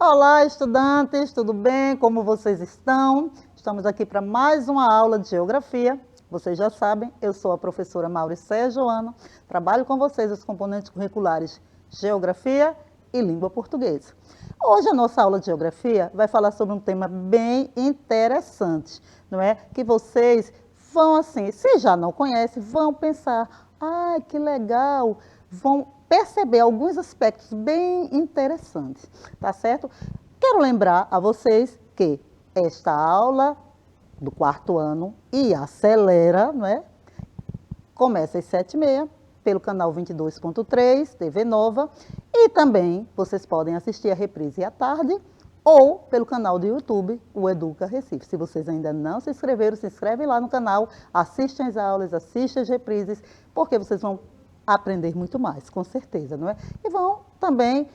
Olá, estudantes, tudo bem? Como vocês estão? Estamos aqui para mais uma aula de Geografia. Vocês já sabem, eu sou a professora Mauricéia Joana, trabalho com vocês os componentes curriculares Geografia e Língua Portuguesa. Hoje a nossa aula de Geografia vai falar sobre um tema bem interessante, não é? Que vocês vão assim, se já não conhecem, vão pensar, que legal, vão perceber alguns aspectos bem interessantes, tá certo? Quero lembrar a vocês que esta aula do quarto ano e acelera, não é? Começa às 7h30 pelo canal 22.3, TV Nova, e também vocês podem assistir a reprise à tarde ou pelo canal do YouTube, o Educa Recife. Se vocês ainda não se inscreveram, se inscrevem lá no canal, assistem as aulas, assistem as reprises, porque vocês vão aprender muito mais, com certeza, não é? E vão também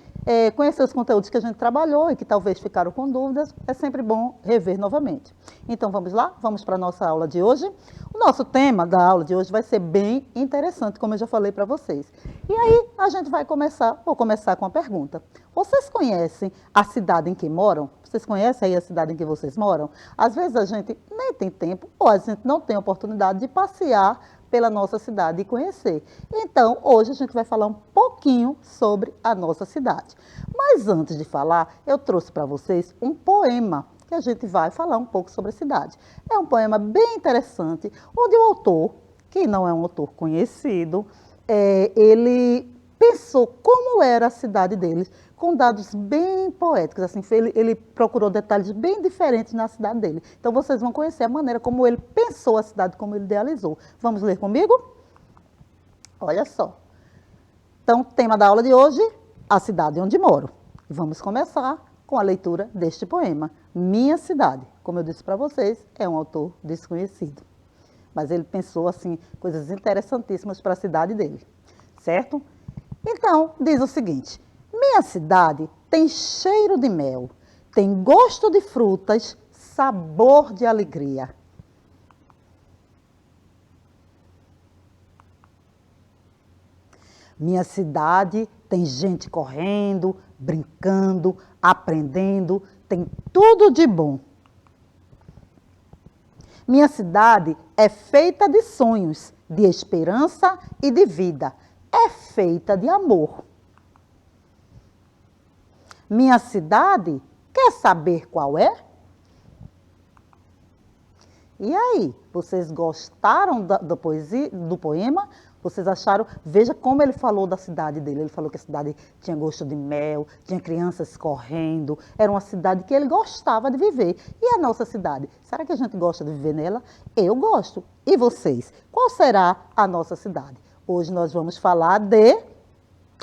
conhecer os conteúdos que a gente trabalhou e que talvez ficaram com dúvidas, é sempre bom rever novamente. Então vamos lá, vamos para a nossa aula de hoje. O nosso tema da aula de hoje vai ser bem interessante, como eu já falei para vocês. E aí a gente vai começar, vou começar com a pergunta. Vocês conhecem a cidade em que moram? Vocês conhecem aí a cidade em que vocês moram? Às vezes a gente nem tem tempo ou a gente não tem oportunidade de passear pela nossa cidade e conhecer. Então, hoje a gente vai falar um pouquinho sobre a nossa cidade. Mas antes de falar, eu trouxe para vocês um poema que a gente vai falar um pouco sobre a cidade. É um poema bem interessante, onde o autor, que não é um autor conhecido, ele pensou como era a cidade deles, com dados bem poéticos, assim, ele procurou detalhes bem diferentes na cidade dele. Então, vocês vão conhecer a maneira como ele pensou a cidade, como ele idealizou. Vamos ler comigo? Olha só. Então, tema da aula de hoje, a cidade onde moro. Vamos começar com a leitura deste poema. Minha cidade, como eu disse para vocês, é um autor desconhecido. Mas ele pensou, assim, coisas interessantíssimas para a cidade dele, certo? Então, diz o seguinte: minha cidade tem cheiro de mel, tem gosto de frutas, sabor de alegria. Minha cidade tem gente correndo, brincando, aprendendo, tem tudo de bom. Minha cidade é feita de sonhos, de esperança e de vida. É feita de amor. Minha cidade, quer saber qual é? E aí, vocês gostaram do poema? Vocês acharam? Veja como ele falou da cidade dele. Ele falou que a cidade tinha gosto de mel, tinha crianças correndo. Era uma cidade que ele gostava de viver. E a nossa cidade? Será que a gente gosta de viver nela? Eu gosto. E vocês? Qual será a nossa cidade? Hoje nós vamos falar de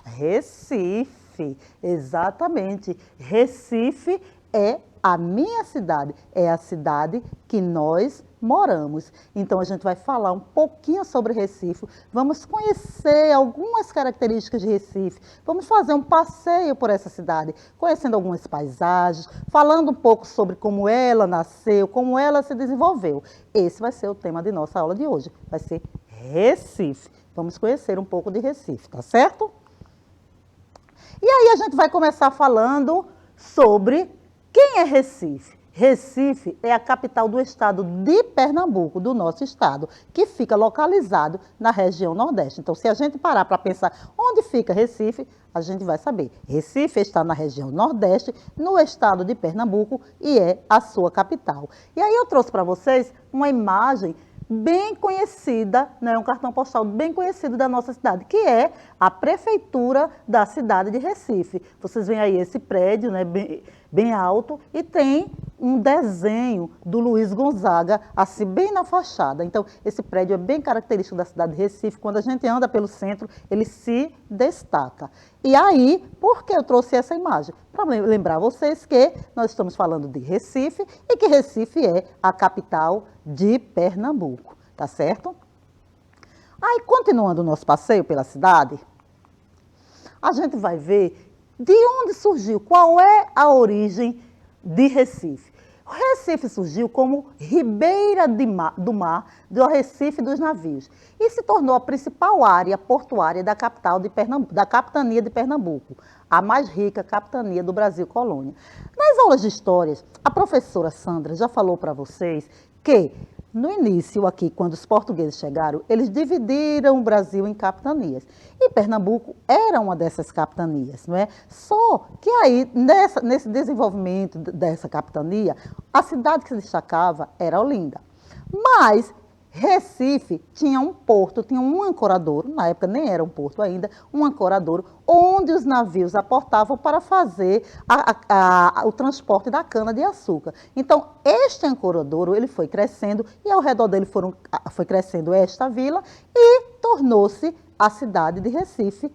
Recife. Exatamente. Recife é a minha cidade, é a cidade que nós moramos. Então, a gente vai falar um pouquinho sobre Recife, vamos conhecer algumas características de Recife, vamos fazer um passeio por essa cidade, conhecendo algumas paisagens, falando um pouco sobre como ela nasceu, como ela se desenvolveu. Esse vai ser o tema de nossa aula de hoje, vai ser Recife. Vamos conhecer um pouco de Recife, tá certo? E aí a gente vai começar falando sobre quem é Recife. Recife é a capital do estado de Pernambuco, do nosso estado, que fica localizado na região Nordeste. Então, se a gente parar para pensar onde fica Recife, a gente vai saber. Recife está na região Nordeste, no estado de Pernambuco, e é a sua capital. E aí eu trouxe para vocês uma imagem bem conhecida, né, um cartão postal bem conhecido da nossa cidade, que é a prefeitura da cidade de Recife. Vocês veem aí esse prédio, né, bem alto, e tem um desenho do Luiz Gonzaga, assim, bem na fachada. Então, esse prédio é bem característico da cidade de Recife. Quando a gente anda pelo centro, ele se destaca. E aí, por que eu trouxe essa imagem? Para lembrar vocês que nós estamos falando de Recife e que Recife é a capital de Pernambuco, tá certo? Aí, continuando o nosso passeio pela cidade, a gente vai ver de onde surgiu, qual é a origem de Recife. O Recife surgiu como ribeira do mar do Recife dos navios e se tornou a principal área portuária da capital da capitania de Pernambuco, a mais rica capitania do Brasil colônia. Nas aulas de histórias, a professora Sandra já falou para vocês que no início aqui, quando os portugueses chegaram, eles dividiram o Brasil em capitanias. E Pernambuco era uma dessas capitanias, não é? Só que aí, nesse desenvolvimento dessa capitania, a cidade que se destacava era Olinda. Mas Recife tinha um porto, tinha um ancoradouro, na época nem era um porto ainda, um ancoradouro, onde os navios aportavam para fazer o transporte da cana-de-açúcar. Então, este ancoradouro ele foi crescendo e ao redor dele foi crescendo esta vila e tornou-se a cidade de Recife,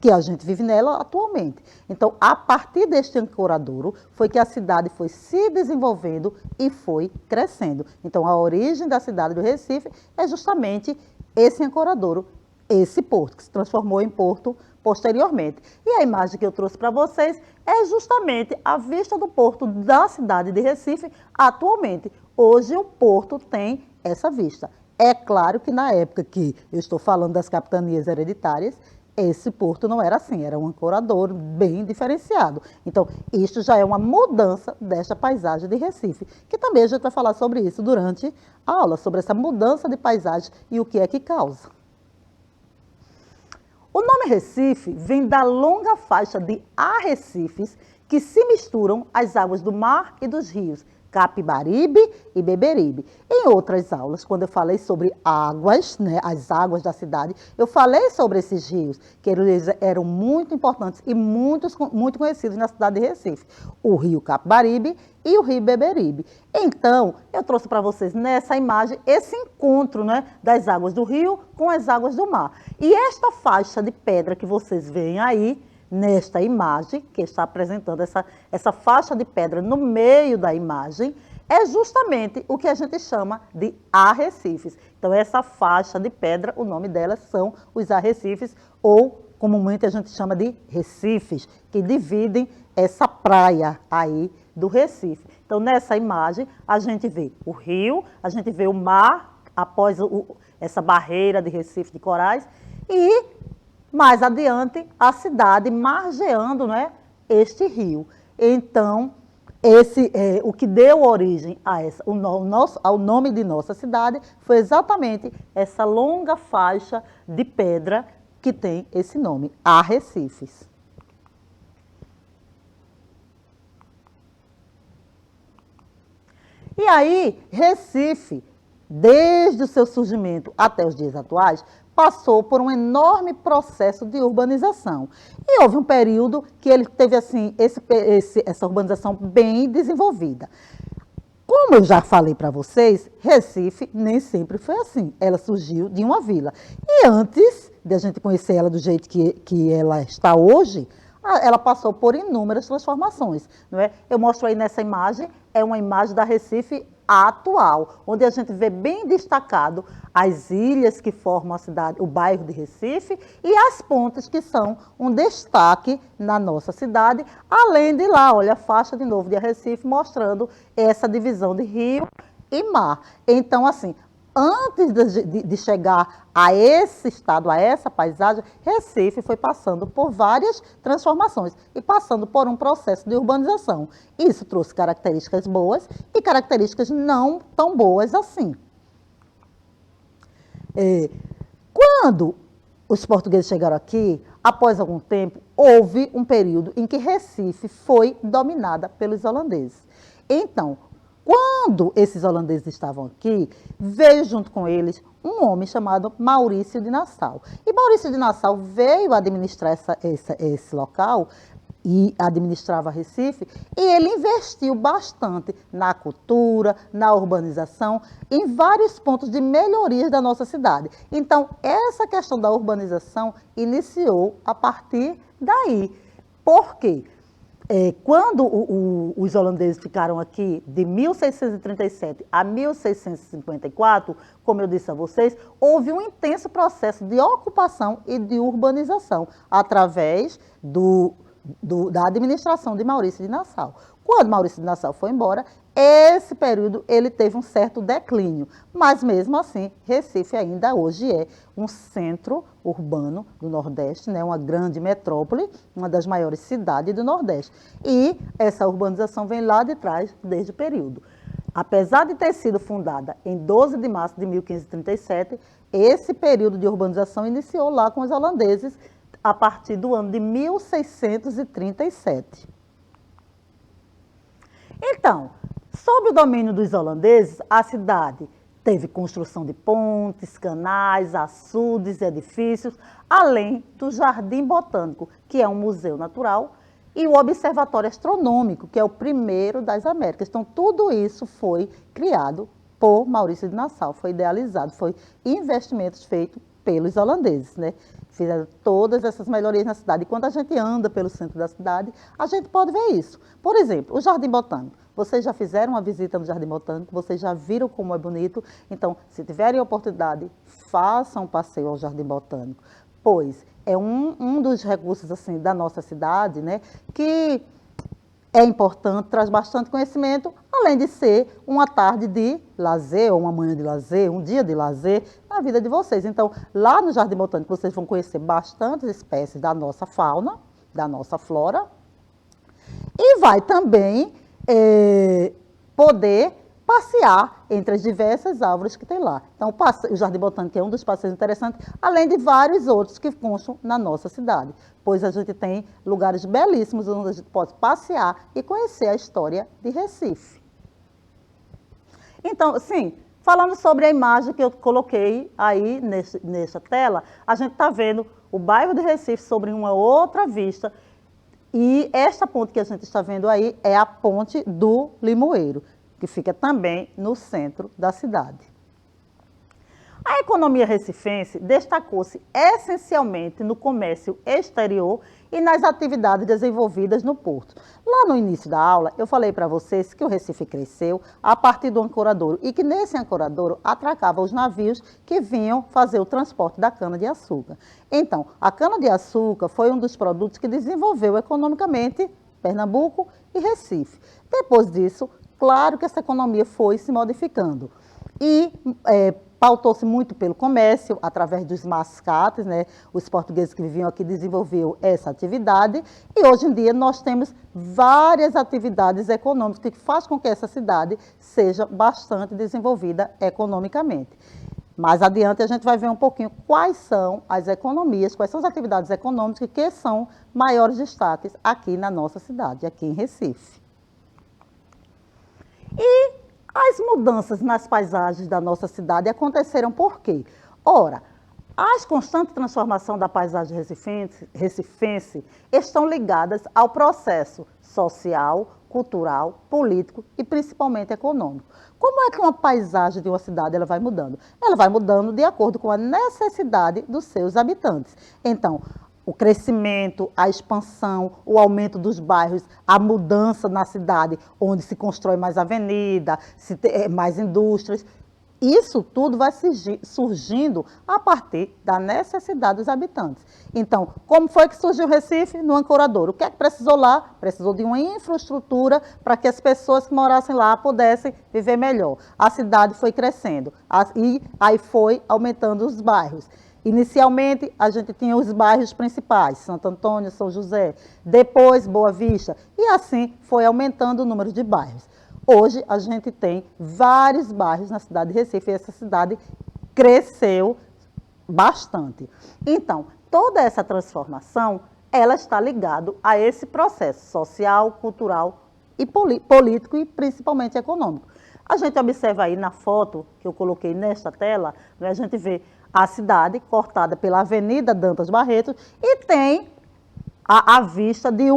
que a gente vive nela atualmente. Então, a partir deste ancoradouro, foi que a cidade foi se desenvolvendo e foi crescendo. Então, a origem da cidade do Recife é justamente esse ancoradouro, esse porto, que se transformou em porto posteriormente. E a imagem que eu trouxe para vocês é justamente a vista do porto da cidade de Recife atualmente. Hoje, o porto tem essa vista. É claro que na época que eu estou falando das capitanias hereditárias, esse porto não era assim, era um ancoradouro bem diferenciado. Então, isto já é uma mudança desta paisagem de Recife, que também a gente vai falar sobre isso durante a aula, sobre essa mudança de paisagem e o que é que causa. O nome Recife vem da longa faixa de arrecifes que se misturam às águas do mar e dos rios, Capibaribe e Beberibe. Em outras aulas, quando eu falei sobre águas, né, as águas da cidade, eu falei sobre esses rios, que eles eram muito importantes e muito conhecidos na cidade de Recife. O rio Capibaribe e o rio Beberibe. Então, eu trouxe para vocês nessa imagem esse encontro, né, das águas do rio com as águas do mar. E esta faixa de pedra que vocês veem aí, nesta imagem, que está apresentando essa faixa de pedra no meio da imagem, é justamente o que a gente chama de arrecifes. Então, essa faixa de pedra, o nome delas são os arrecifes, ou comumente a gente chama de recifes, que dividem essa praia aí do Recife. Então, nessa imagem, a gente vê o rio, a gente vê o mar, após essa barreira de Recife de corais, e mais adiante, a cidade margeando, né, este rio. Então, o que deu origem ao nome de nossa cidade foi exatamente essa longa faixa de pedra que tem esse nome, Arrecifes. E aí, Recife, desde o seu surgimento até os dias atuais, passou por um enorme processo de urbanização. E houve um período que ele teve assim, essa urbanização bem desenvolvida. Como eu já falei para vocês, Recife nem sempre foi assim. Ela surgiu de uma vila. E antes de a gente conhecer ela do jeito que ela está hoje, ela passou por inúmeras transformações, não é? Eu mostro aí nessa imagem, é uma imagem da Recife atual, onde a gente vê bem destacado as ilhas que formam a cidade, o bairro de Recife e as pontes que são um destaque na nossa cidade, além de lá, olha a faixa de novo de Recife mostrando essa divisão de rio e mar. Então, assim, antes de chegar a esse estado, a essa paisagem, Recife foi passando por várias transformações e passando por um processo de urbanização. Isso trouxe características boas e características não tão boas assim. Quando os portugueses chegaram aqui, após algum tempo, houve um período em que Recife foi dominada pelos holandeses. Então, quando esses holandeses estavam aqui, veio junto com eles um homem chamado Maurício de Nassau. E Maurício de Nassau veio administrar esse local e administrava Recife, e ele investiu bastante na cultura, na urbanização, em vários pontos de melhorias da nossa cidade. Então, essa questão da urbanização iniciou a partir daí. Por quê? Quando os holandeses ficaram aqui de 1637 a 1654, como eu disse a vocês, houve um intenso processo de ocupação e de urbanização através da administração de Maurício de Nassau. Quando Maurício de Nassau foi embora, esse período ele teve um certo declínio, mas mesmo assim, Recife ainda hoje é um centro urbano do Nordeste, né, uma grande metrópole, uma das maiores cidades do Nordeste. E essa urbanização vem lá de trás desde o período. Apesar de ter sido fundada em 12 de março de 1537, esse período de urbanização iniciou lá com os holandeses a partir do ano de 1637. Então, sob o domínio dos holandeses, a cidade teve construção de pontes, canais, açudes, edifícios, além do Jardim Botânico, que é um museu natural, e o Observatório Astronômico, que é o primeiro das Américas. Então, tudo isso foi criado por Maurício de Nassau, foi idealizado, foi investimentos feitos pelos holandeses, né? Fizeram todas essas melhorias na cidade. E quando a gente anda pelo centro da cidade, a gente pode ver isso. Por exemplo, o Jardim Botânico. Vocês já fizeram uma visita no Jardim Botânico, vocês já viram como é bonito. Então, se tiverem oportunidade, façam um passeio ao Jardim Botânico, pois é um dos recursos assim, da nossa cidade, né, que é importante, traz bastante conhecimento, além de ser uma tarde de lazer, ou uma manhã de lazer, um dia de lazer na vida de vocês. Então, lá no Jardim Botânico, vocês vão conhecer bastantes espécies da nossa fauna, da nossa flora, e vai também poder passear entre as diversas árvores que tem lá. Então, o Jardim Botânico é um dos passeios interessantes, além de vários outros que constam na nossa cidade, pois a gente tem lugares belíssimos onde a gente pode passear e conhecer a história de Recife. Então, sim, falando sobre a imagem que eu coloquei aí nessa tela, a gente está vendo o bairro de Recife sobre uma outra vista, e esta ponte que a gente está vendo aí é a Ponte do Limoeiro, que fica também no centro da cidade. A economia recifense destacou-se essencialmente no comércio exterior e nas atividades desenvolvidas no porto. Lá no início da aula, eu falei para vocês que o Recife cresceu a partir do ancoradouro e que nesse ancoradouro atracava os navios que vinham fazer o transporte da cana-de-açúcar. Então, a cana-de-açúcar foi um dos produtos que desenvolveu economicamente Pernambuco e Recife. Depois disso, claro que essa economia foi se modificando e pautou-se muito pelo comércio, através dos mascates, né? Os portugueses que viviam aqui desenvolveram essa atividade e hoje em dia nós temos várias atividades econômicas que fazem com que essa cidade seja bastante desenvolvida economicamente. Mais adiante a gente vai ver um pouquinho quais são as economias, quais são as atividades econômicas que são maiores destaques aqui na nossa cidade, aqui em Recife. E as mudanças nas paisagens da nossa cidade aconteceram por quê? Ora, as constantes transformações da paisagem recifense estão ligadas ao processo social, cultural, político e principalmente econômico. Como é que uma paisagem de uma cidade ela vai mudando? Ela vai mudando de acordo com a necessidade dos seus habitantes. Então, o crescimento, a expansão, o aumento dos bairros, a mudança na cidade, onde se constrói mais avenida, mais indústrias. Isso tudo vai surgindo a partir da necessidade dos habitantes. Então, como foi que surgiu o Recife? No ancoradouro. O que é que precisou lá? Precisou de uma infraestrutura para que as pessoas que morassem lá pudessem viver melhor. A cidade foi crescendo e aí foi aumentando os bairros. Inicialmente, a gente tinha os bairros principais, Santo Antônio, São José, depois Boa Vista, e assim foi aumentando o número de bairros. Hoje, a gente tem vários bairros na cidade de Recife, e essa cidade cresceu bastante. Então, toda essa transformação, ela está ligada a esse processo social, cultural e político e principalmente econômico. A gente observa aí na foto que eu coloquei nesta tela, né, a gente vê a cidade cortada pela Avenida Dantas Barreto e tem a vista de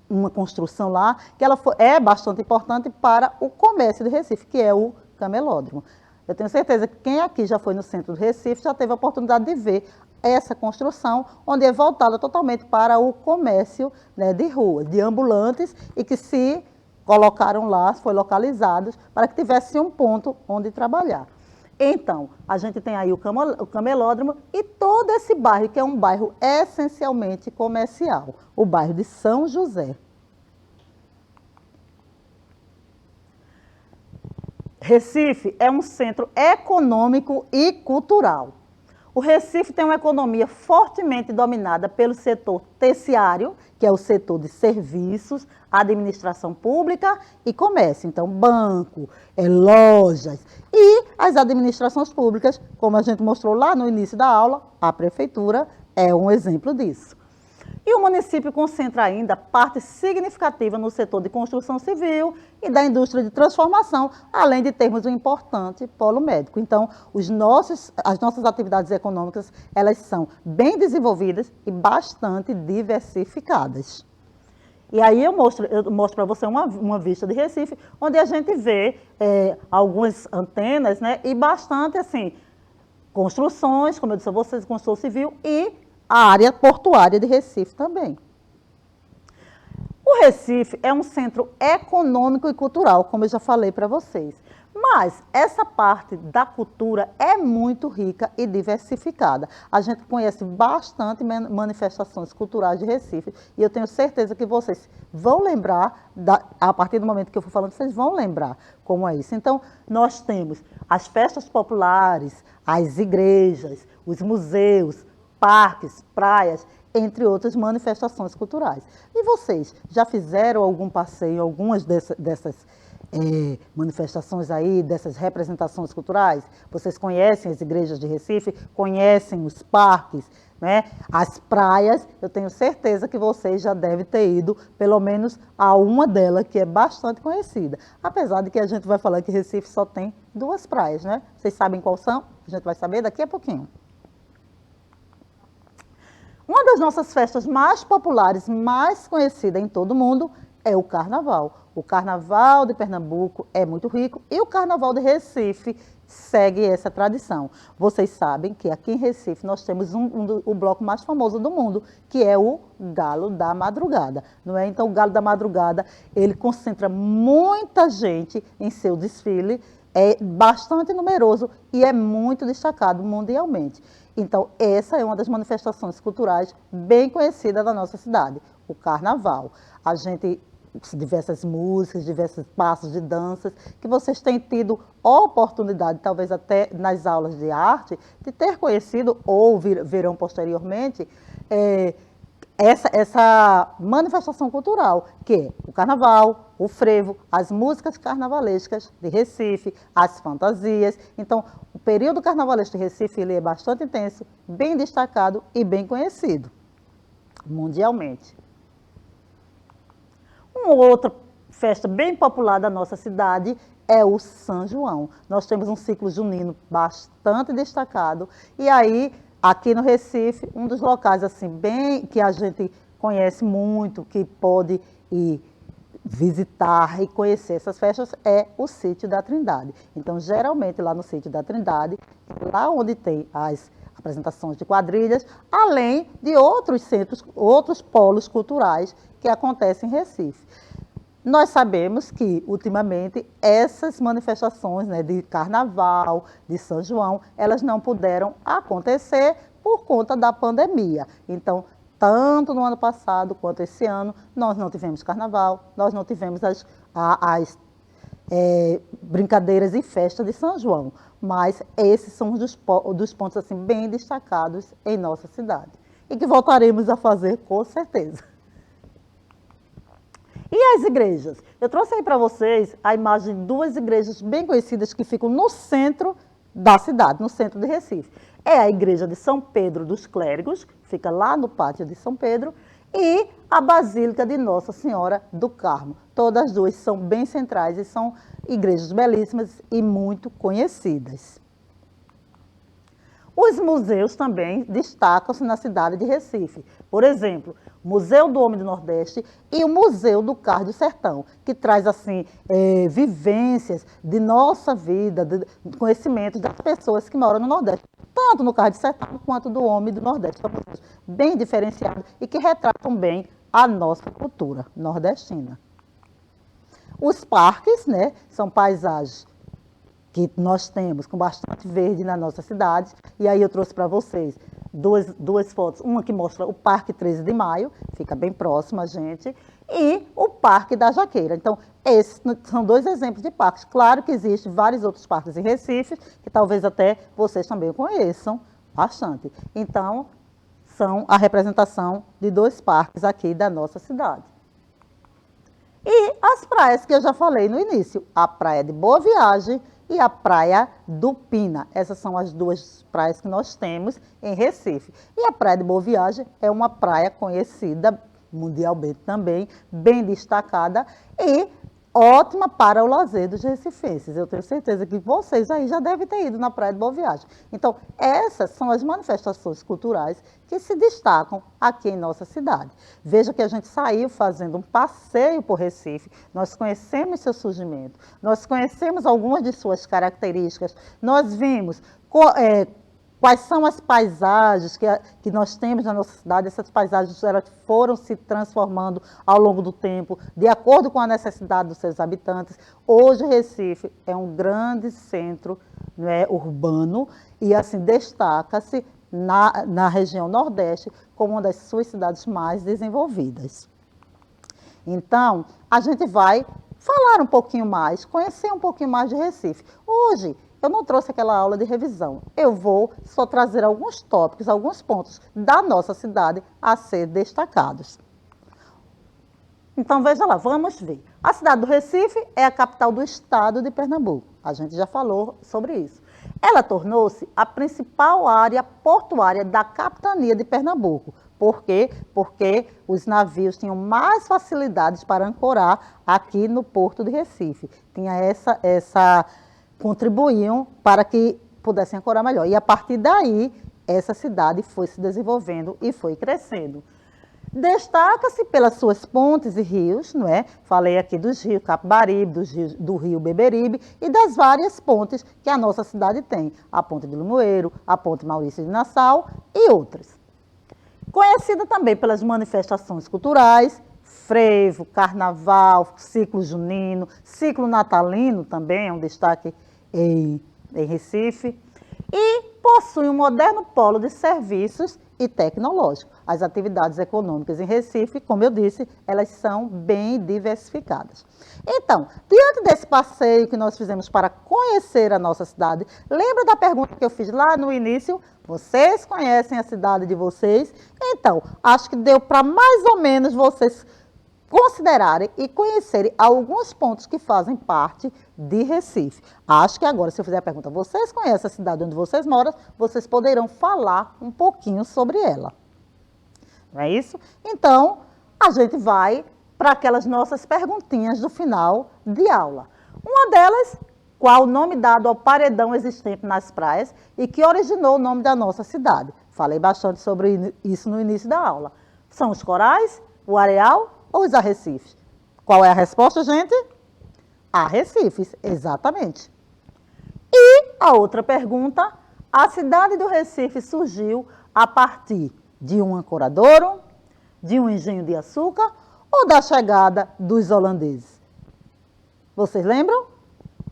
uma construção lá que é bastante importante para o comércio de Recife, que é o camelódromo. Eu tenho certeza que quem aqui já foi no centro do Recife já teve a oportunidade de ver essa construção, onde é voltada totalmente para o comércio, né, de rua, de ambulantes, e que se colocaram lá, foi localizados, para que tivesse um ponto onde trabalhar. Então, a gente tem aí o Camelódromo e todo esse bairro, que é um bairro essencialmente comercial, o bairro de São José. Recife é um centro econômico e cultural. O Recife tem uma economia fortemente dominada pelo setor terciário, que é o setor de serviços, administração pública e comércio. Então, banco, lojas e as administrações públicas, como a gente mostrou lá no início da aula, a prefeitura é um exemplo disso. E o município concentra ainda parte significativa no setor de construção civil e da indústria de transformação, além de termos um importante polo médico. Então, as nossas atividades econômicas, elas são bem desenvolvidas e bastante diversificadas. E aí eu mostro para você uma vista de Recife, onde a gente vê algumas antenas, né, e bastante, assim, construções, como eu disse a vocês, construção civil e a área portuária de Recife também. O Recife é um centro econômico e cultural, como eu já falei para vocês. Mas essa parte da cultura é muito rica e diversificada. A gente conhece bastante manifestações culturais de Recife e eu tenho certeza que vocês vão lembrar, a partir do momento que eu for falando, vocês vão lembrar como é isso. Então, nós temos as festas populares, as igrejas, os museus, parques, praias, entre outras manifestações culturais. E vocês já fizeram algum passeio, algumas dessas manifestações aí, dessas representações culturais? Vocês conhecem as igrejas de Recife, conhecem os parques, né? As praias, eu tenho certeza que vocês já devem ter ido, pelo menos a uma delas, que é bastante conhecida. Apesar de que a gente vai falar que Recife só tem 2 praias, né? Vocês sabem quais são? A gente vai saber daqui a pouquinho. Uma das nossas festas mais populares, mais conhecida em todo o mundo, é o Carnaval. O Carnaval de Pernambuco é muito rico e o Carnaval de Recife segue essa tradição. Vocês sabem que aqui em Recife nós temos o bloco mais famoso do mundo, que é o Galo da Madrugada, não é? Então, o Galo da Madrugada, ele concentra muita gente em seu desfile, é bastante numeroso e é muito destacado mundialmente. Então, essa é uma das manifestações culturais bem conhecidas da nossa cidade, o Carnaval. A gente, diversas músicas, diversos passos de danças, que vocês têm tido oportunidade, talvez até nas aulas de arte, de ter conhecido ou verão posteriormente, essa manifestação cultural, que é o carnaval, o frevo, as músicas carnavalescas de Recife, as fantasias. Então, o período carnavalesco de Recife ele é bastante intenso, bem destacado e bem conhecido mundialmente. Uma outra festa bem popular da nossa cidade é o São João. Nós temos um ciclo junino bastante destacado e aí, aqui no Recife, um dos locais assim bem que a gente conhece muito, que pode ir visitar e conhecer essas festas é o Sítio da Trindade. Então, geralmente lá no Sítio da Trindade, lá onde tem as apresentações de quadrilhas, além de outros centros, outros polos culturais que acontecem em Recife. Nós sabemos que, ultimamente, essas manifestações, né, de Carnaval, de São João, elas não puderam acontecer por conta da pandemia. Então, tanto no ano passado quanto esse ano, nós não tivemos Carnaval, nós não tivemos as brincadeiras e festas de São João. Mas esses são dos pontos assim, bem destacados em nossa cidade. E que voltaremos a fazer com certeza. E as igrejas? Eu trouxe aí para vocês a imagem de 2 igrejas bem conhecidas que ficam no centro da cidade, no centro de Recife. É a igreja de São Pedro dos Clérigos, que fica lá no pátio de São Pedro, e a Basílica de Nossa Senhora do Carmo. Todas as 2 são bem centrais e são igrejas belíssimas e muito conhecidas. Os museus também destacam-se na cidade de Recife. Por exemplo, o Museu do Homem do Nordeste e o Museu do Cais do Sertão, que traz assim vivências de nossa vida, de conhecimentos das pessoas que moram no Nordeste, tanto no Cais do Sertão quanto do Homem do Nordeste. São bem diferenciados e que retratam bem a nossa cultura nordestina. Os parques, né, são paisagens que nós temos com bastante verde na nossa cidade. E aí eu trouxe para vocês duas fotos, uma que mostra o Parque 13 de Maio, fica bem próximo a gente, e o Parque da Jaqueira. Então, esses são dois exemplos de parques. Claro que existem vários outros parques em Recife, que talvez até vocês também conheçam bastante. Então, são a representação de dois parques aqui da nossa cidade. E as praias que eu já falei no início, a Praia de Boa Viagem e a Praia do Pina. Essas são as duas praias que nós temos em Recife. E a Praia de Boa Viagem é uma praia conhecida mundialmente também, bem destacada e ótima para o lazer dos recifenses. Eu tenho certeza que vocês aí já devem ter ido na Praia de Boa Viagem. Então, essas são as manifestações culturais que se destacam aqui em nossa cidade. Veja que a gente saiu fazendo um passeio por Recife, nós conhecemos seu surgimento, nós conhecemos algumas de suas características, nós vimos quais são as paisagens que nós temos na nossa cidade. Essas paisagens elas foram se transformando ao longo do tempo, de acordo com a necessidade dos seus habitantes. Hoje, Recife é um grande centro, né, urbano e assim destaca-se na região Nordeste como uma das suas cidades mais desenvolvidas. Então, a gente vai falar um pouquinho mais, conhecer um pouquinho mais de Recife. Hoje, eu não trouxe aquela aula de revisão. Eu vou só trazer alguns tópicos, alguns pontos da nossa cidade a ser destacados. Então, veja lá, vamos ver. A cidade do Recife é a capital do estado de Pernambuco. A gente já falou sobre isso. Ela tornou-se a principal área portuária da capitania de Pernambuco. Por quê? Porque os navios tinham mais facilidades para ancorar aqui no porto de Recife. Tinha contribuíam para que pudessem ancorar melhor. E a partir daí, essa cidade foi se desenvolvendo e foi crescendo. Destaca-se pelas suas pontes e rios, não é? Falei aqui dos rios Capibaribe, do rio Beberibe e das várias pontes que a nossa cidade tem. A ponte de Limoeiro, a ponte Maurício de Nassau e outras. Conhecida também pelas manifestações culturais, frevo, carnaval, ciclo junino, ciclo natalino também é um destaque em Recife, e possui um moderno polo de serviços e tecnológico. As atividades econômicas em Recife, como eu disse, elas são bem diversificadas. Então, diante desse passeio que nós fizemos para conhecer a nossa cidade, lembra da pergunta que eu fiz lá no início? Vocês conhecem a cidade de vocês? Então, acho que deu para mais ou menos vocês considerarem e conhecerem alguns pontos que fazem parte de Recife. Acho que agora, se eu fizer a pergunta, vocês conhecem a cidade onde vocês moram, vocês poderão falar um pouquinho sobre ela. Não é isso? Então, a gente vai para aquelas nossas perguntinhas do final de aula. Uma delas, qual o nome dado ao paredão existente nas praias e que originou o nome da nossa cidade? Falei bastante sobre isso no início da aula. São os corais, o areal ou os arrecifes? Qual é a resposta, gente? Arrecifes, exatamente. E a outra pergunta, a cidade do Recife surgiu a partir de um ancoradouro, de um engenho de açúcar ou da chegada dos holandeses? Vocês lembram?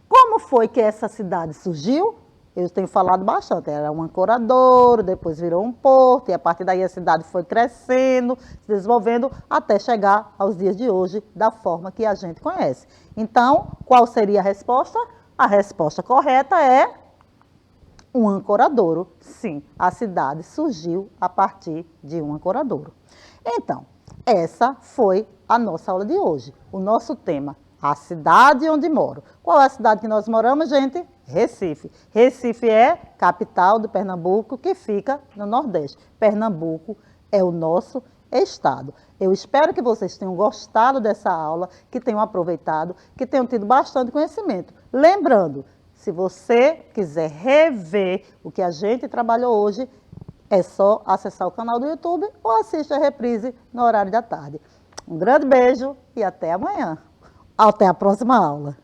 Como foi que essa cidade surgiu? Eu tenho falado bastante, era um ancoradouro, depois virou um porto, e a partir daí a cidade foi crescendo, se desenvolvendo, até chegar aos dias de hoje, da forma que a gente conhece. Então, qual seria a resposta? A resposta correta é um ancoradouro. Sim, a cidade surgiu a partir de um ancoradouro. Então, essa foi a nossa aula de hoje. O nosso tema, a cidade onde moro. Qual é a cidade que nós moramos, gente? Recife. Recife é capital do Pernambuco, que fica no Nordeste. Pernambuco é o nosso estado. Eu espero que vocês tenham gostado dessa aula, que tenham aproveitado, que tenham tido bastante conhecimento. Lembrando, se você quiser rever o que a gente trabalhou hoje, é só acessar o canal do YouTube ou assistir a reprise no horário da tarde. Um grande beijo e até amanhã. Até a próxima aula.